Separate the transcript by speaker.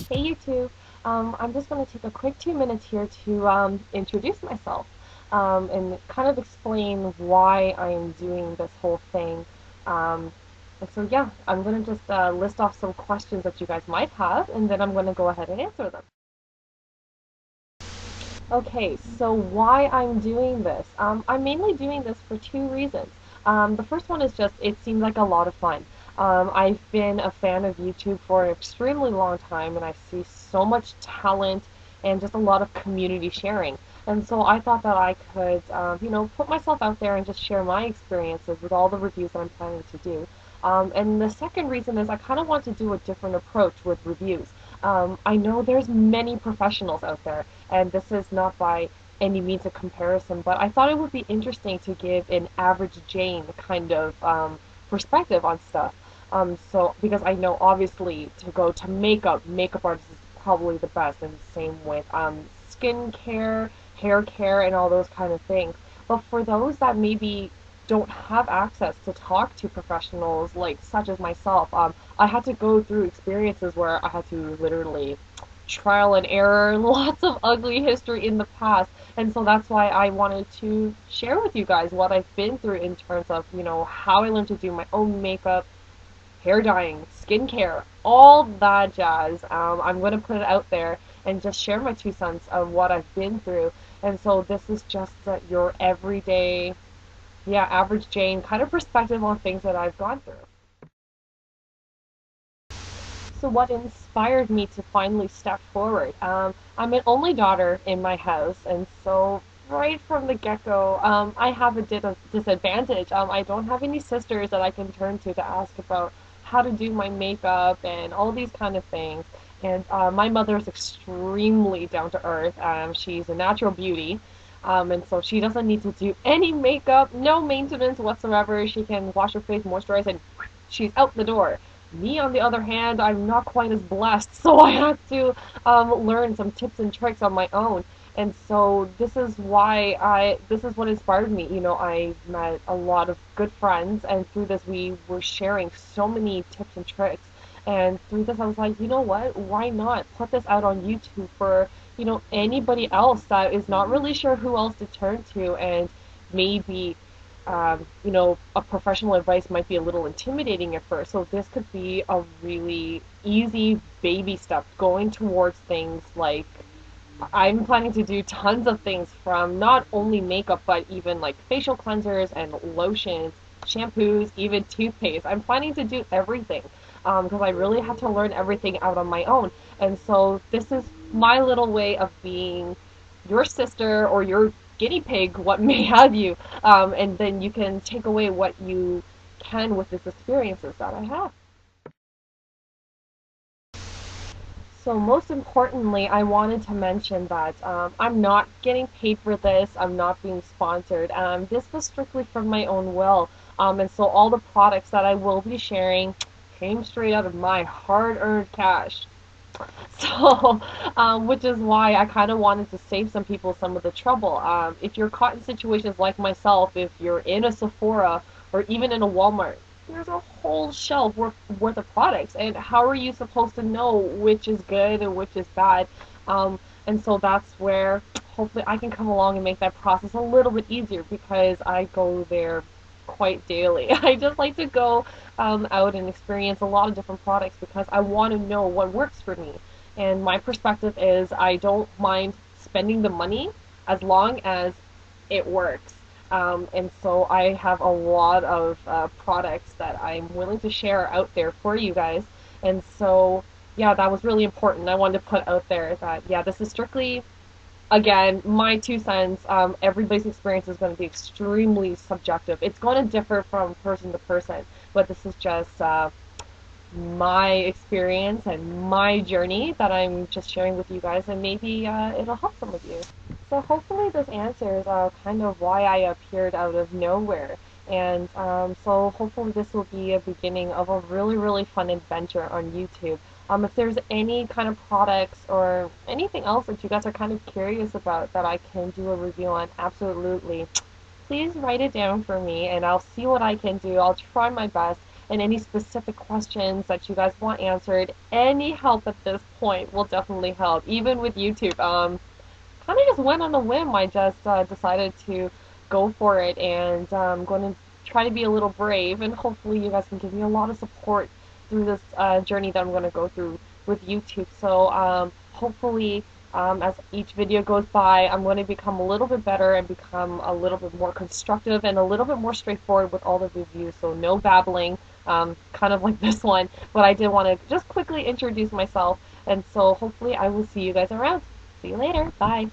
Speaker 1: Hey YouTube, I'm just going to take a quick 2 minutes here to introduce myself and kind of explain why I'm doing this whole thing. And so yeah, I'm going to just list off some questions that you guys might have, and then I'm going to go ahead and answer them. Okay, so why I'm doing this? I'm mainly doing this for two reasons. The first one is just it seems like a lot of fun. I've been a fan of YouTube for an extremely long time, and I see so much talent and just a lot of community sharing. And so I thought that I could, put myself out there and just share my experiences with all the reviews that I'm planning to do. And the second reason is I kind of want to do a different approach with reviews. I know there's many professionals out there, and this is not by any means a comparison, but I thought it would be interesting to give an average Jane kind of perspective on stuff. So because I know obviously to go to makeup artist is probably the best, and same with skincare, hair care, and all those kind of things. But for those that maybe don't have access to talk to professionals like such as myself, I had to go through experiences where I had to literally trial and error, lots of ugly history in the past. And so that's why I wanted to share with you guys what I've been through in terms of, how I learned to do my own makeup, hair dyeing, skincare, all that jazz. I'm going to put it out there and just share my 2 cents of what I've been through. And so this is just your everyday, yeah, average Jane kind of perspective on things that I've gone through. So what inspired me to finally step forward? I'm an only daughter in my house, and so right from the get-go, I have a disadvantage. I don't have any sisters that I can turn to ask about how to do my makeup and all these kind of things. And my mother is extremely down to earth. She's a natural beauty. And so she doesn't need to do any makeup, no maintenance whatsoever. She can wash her face, moisturize, and she's out the door. Me, on the other hand, I'm not quite as blessed, so I had to learn some tips and tricks on my own. And so this is what inspired me. I met a lot of good friends, and through this, we were sharing so many tips and tricks. And through this, I was like, you know what? Why not put this out on YouTube for, anybody else that is not really sure who else to turn to, and maybe a professional advice might be a little intimidating at first. So this could be a really easy baby step going towards things like I'm planning to do tons of things from not only makeup, but even like facial cleansers and lotions, shampoos, even toothpaste. I'm planning to do everything because I really had to learn everything out on my own. And so this is my little way of being your sister or your guinea pig, what may have you, and then you can take away what you can with these experiences that I have. So most importantly, I wanted to mention that I'm not getting paid for this. I'm not being sponsored. This was strictly from my own will. And so all the products that I will be sharing came straight out of my hard-earned cash. So, which is why I kind of wanted to save some people some of the trouble. If you're caught in situations like myself, if you're in a Sephora or even in a Walmart, there's a whole shelf worth of products, and how are you supposed to know which is good and which is bad? And so that's where hopefully I can come along and make that process a little bit easier because I go there quite daily. I just like to go out and experience a lot of different products because I want to know what works for me. And my perspective is I don't mind spending the money as long as it works. And so I have a lot of products that I'm willing to share out there for you guys. And so, yeah, that was really important. I wanted to put out there that, yeah, this is strictly, again, my 2 cents. Everybody's experience is going to be extremely subjective. It's going to differ from person to person, but this is just my experience and my journey that I'm just sharing with you guys, and maybe it'll help some of you. So hopefully this answers kind of why I appeared out of nowhere. And so hopefully this will be a beginning of a really, really fun adventure on YouTube. If there's any kind of products or anything else that you guys are kind of curious about that I can do a review on, absolutely. Please write it down for me and I'll see what I can do. I'll try my best. and any specific questions that you guys want answered. Any help at this point will definitely help, even with YouTube. Kind of just went on a whim. I just decided to go for it, and I'm going to try to be a little brave, and hopefully you guys can give me a lot of support through this journey that I'm going to go through with YouTube. So hopefully, as each video goes by, I'm going to become a little bit better and become a little bit more constructive and a little bit more straightforward with all the reviews. So no babbling, kind of like this one. But I did want to just quickly introduce myself, and so hopefully I will see you guys around. See you later. Bye.